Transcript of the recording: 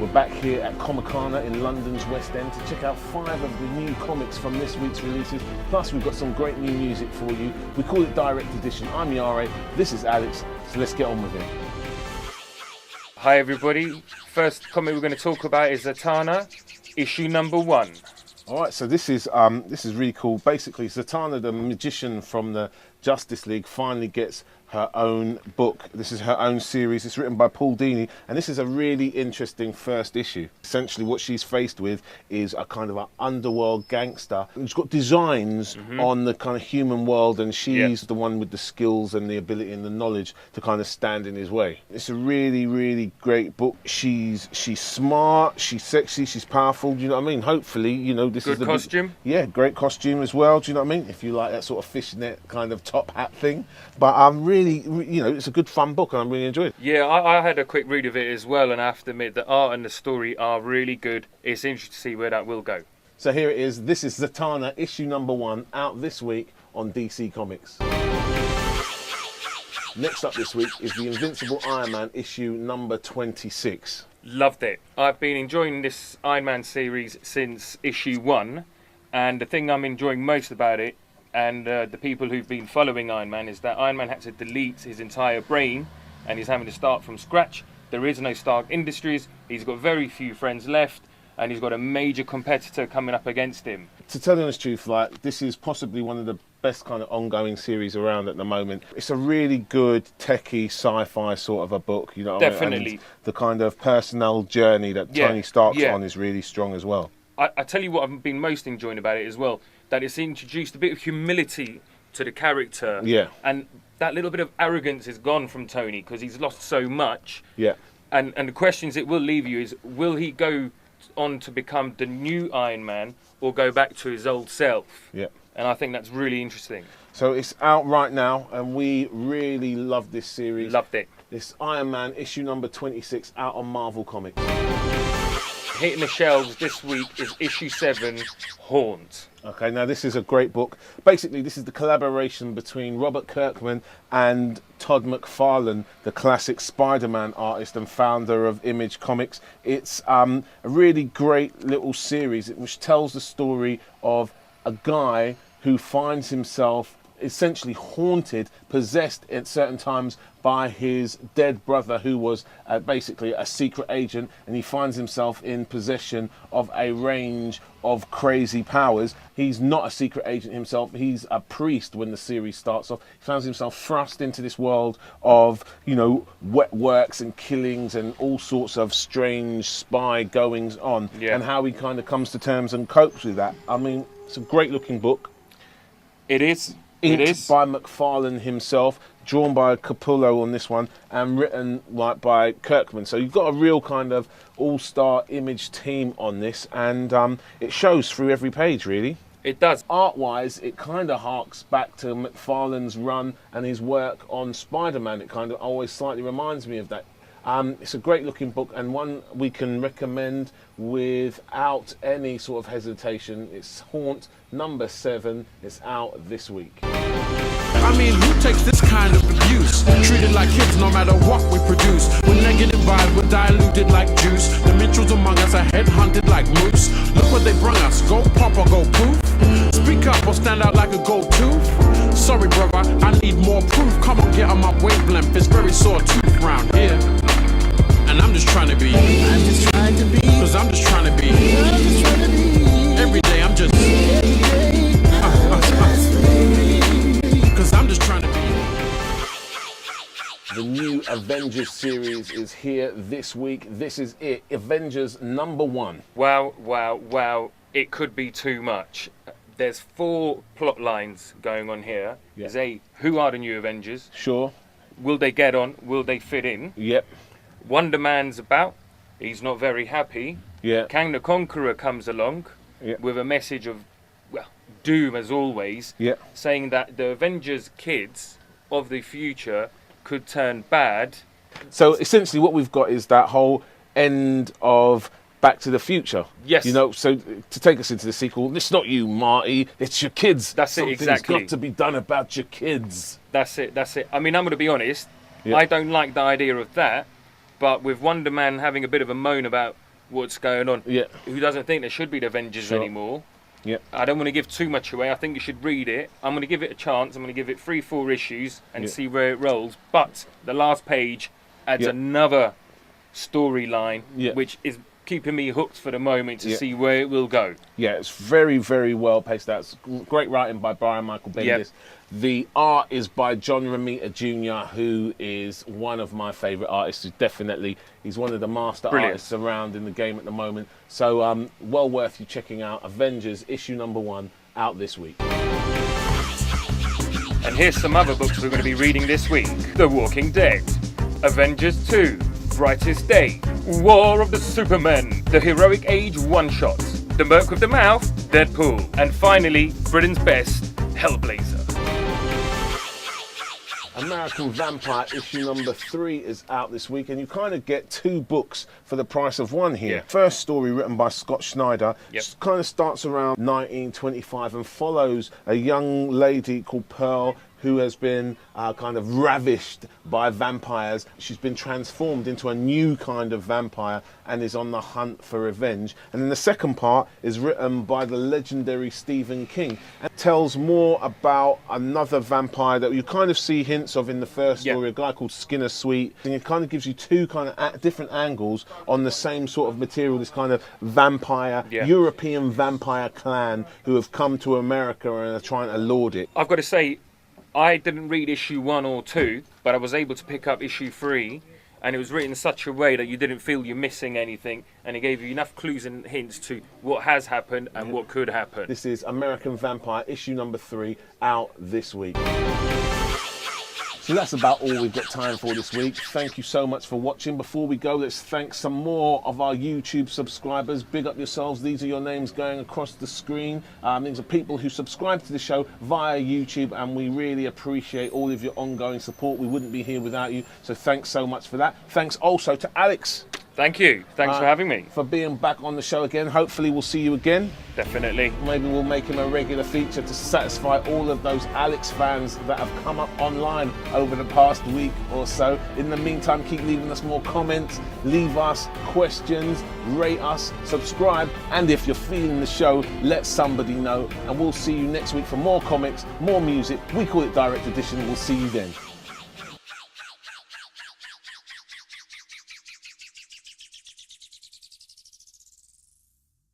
We're back here at Comicana in London's West End to check out 5 of the new comics from this week's releases. Plus, we've got some great new music for you. We call it Direct Edition. I'm Yare, this is Alex, so let's get on with it. Hi everybody, first comic we're going to talk about is Zatanna, issue number 1. Alright, so this is really cool. Basically, Zatanna, the magician from the Justice League, finally gets her own book. This is her own series. It's written by Paul Dini, and this is a really interesting first issue. Essentially, what she's faced with is a kind of an underworld gangster. She's got designs on the kind of human world, and she's the one with the skills and the ability and the knowledge to kind of stand in his way. It's a really, really great book. She's smart, she's sexy, she's powerful. Do you know what I mean? Hopefully, you know, this is the costume. Yeah, great costume as well. Do you know what I mean? If you like that sort of fishnet kind of top hat thing. But I'm really, you know, it's a good fun book and I really enjoyed it. Yeah, I had a quick read of it as well, and I have to admit the art and the story are really good. It's interesting to see where that will go. So here it is. This is Zatanna, issue number 1, out this week on DC Comics. Next up this week is the Invincible Iron Man, issue number 26. Loved it. I've been enjoying this Iron Man series since issue 1, and the thing I'm enjoying most about it, and the people who've been following Iron Man, is that Iron Man had to delete his entire brain and he's having to start from scratch. There is no Stark Industries, he's got very few friends left, and he's got a major competitor coming up against him. To tell you the honest truth, like, this is possibly one of the best kind of ongoing series around at the moment. It's a really good techie sci-fi sort of a book, you know. Definitely. And the kind of personal journey that Tony Stark's on is really strong as well. I tell you what I've been most enjoying about it as well, that it's introduced a bit of humility to the character. Yeah. And that little bit of arrogance is gone from Tony because he's lost so much. Yeah. And the questions it will leave you is, will he go on to become the new Iron Man or go back to his old self? Yeah. And I think that's really interesting. So it's out right now and we really love this series. Loved it. This Iron Man issue number 26 out on Marvel Comics. Hitting the shelves this week is issue 7, Haunt. Okay, now this is a great book. Basically, this is the collaboration between Robert Kirkman and Todd McFarlane, the classic Spider-Man artist and founder of Image Comics. It's a really great little series which tells the story of a guy who finds himself essentially haunted, possessed at certain times by his dead brother, who was basically a secret agent, and he finds himself in possession of a range of crazy powers. He's not a secret agent himself, he's a priest when the series starts off. He finds himself thrust into this world of, you know, wet works and killings and all sorts of strange spy goings on, and how he kind of comes to terms and copes with that. I mean, it's a great looking book. It is. Inked by McFarlane himself, drawn by Capullo on this one, and written like by Kirkman. So you've got a real kind of all-star Image team on this, and it shows through every page, really. It does. Art-wise, it kind of harks back to McFarlane's run and his work on Spider-Man. It kind of always slightly reminds me of that. It's a great looking book and one we can recommend without any sort of hesitation. It's Haunt number 7. It's out this week. I mean, who takes this kind of abuse? Treated like kids no matter what we produce. With negative vibes, we're diluted like juice. The Mitchells among us are headhunted like moose. Look what they brung us, go pop or go poof. Speak up or stand out like a gold tooth. Sorry brother, I need more proof. Come on, get on my wavelength, it's very sore tooth round here. And I'm just trying to be. I'm just trying to be. Cause I'm just trying to be. I'm just trying to be. Every day I'm just. Cause I'm just trying to be. The new Avengers series is here this week. This is it. Avengers number 1. Wow, wow, wow. It could be too much. There's 4 plot lines going on here. Yeah. There's who are the new Avengers? Sure. Will they get on? Will they fit in? Yep. Wonder Man's about. He's not very happy. Yeah. Kang the Conqueror comes along with a message of, well, doom as always, saying that the Avengers kids of the future could turn bad. So essentially what we've got is that whole end of Back to the Future. Yes. You know, so to take us into the sequel, it's not you, Marty, it's your kids. That's it, exactly. Something's got to be done about your kids. That's it. I mean, I'm going to be honest, I don't like the idea of that, but with Wonder Man having a bit of a moan about what's going on. Yeah. Who doesn't think there should be the Avengers Sure. anymore? Yeah. I don't want to give too much away. I think you should read it. I'm going to give it a chance. I'm going to give it 3-4 issues and see where it rolls. But the last page adds another storyline, which is keeping me hooked for the moment to see where it will go. Yeah, it's very, very well paced out. It's great writing by Brian Michael Bendis. Yep. The art is by John Romita Jr., who is one of my favourite artists. He's one of the master artists around in the game at the moment. So well worth you checking out. Avengers issue number 1 out this week. And here's some other books we're going to be reading this week. The Walking Dead, Avengers 2, Brightest Day, War of the Supermen, The Heroic Age one-shots, The Merc with the Mouth, Deadpool, and finally, Britain's Best, Hellblazer. American Vampire issue number 3 is out this week, and you kind of get 2 books for the price of 1 here. Yeah. First story written by Scott Schneider, kind of starts around 1925 and follows a young lady called Pearl who has been kind of ravished by vampires. She's been transformed into a new kind of vampire and is on the hunt for revenge. And then the second part is written by the legendary Stephen King and tells more about another vampire that you kind of see hints of in the first story, a guy called Skinner Sweet. And it kind of gives you 2 kind of different angles on the same sort of material, this kind of vampire, European vampire clan who have come to America and are trying to lord it. I've got to say, I didn't read issue 1 or 2, but I was able to pick up issue 3, and it was written in such a way that you didn't feel you're missing anything, and it gave you enough clues and hints to what has happened and what could happen. This is American Vampire issue number 3 out this week. So that's about all we've got time for this week. Thank you so much for watching. Before we go, let's thank some more of our YouTube subscribers. Big up yourselves. These are your names going across the screen. These are people who subscribe to the show via YouTube, and we really appreciate all of your ongoing support. We wouldn't be here without you, so thanks so much for that. Thanks also to Alex. Thank you. Thanks for having me. For being back on the show again. Hopefully we'll see you again. Definitely. Maybe we'll make him a regular feature to satisfy all of those Alex fans that have come up online over the past week or so. In the meantime, keep leaving us more comments, leave us questions, rate us, subscribe, and if you're feeling the show, let somebody know. And we'll see you next week for more comics, more music. We call it Direct Edition. We'll see you then.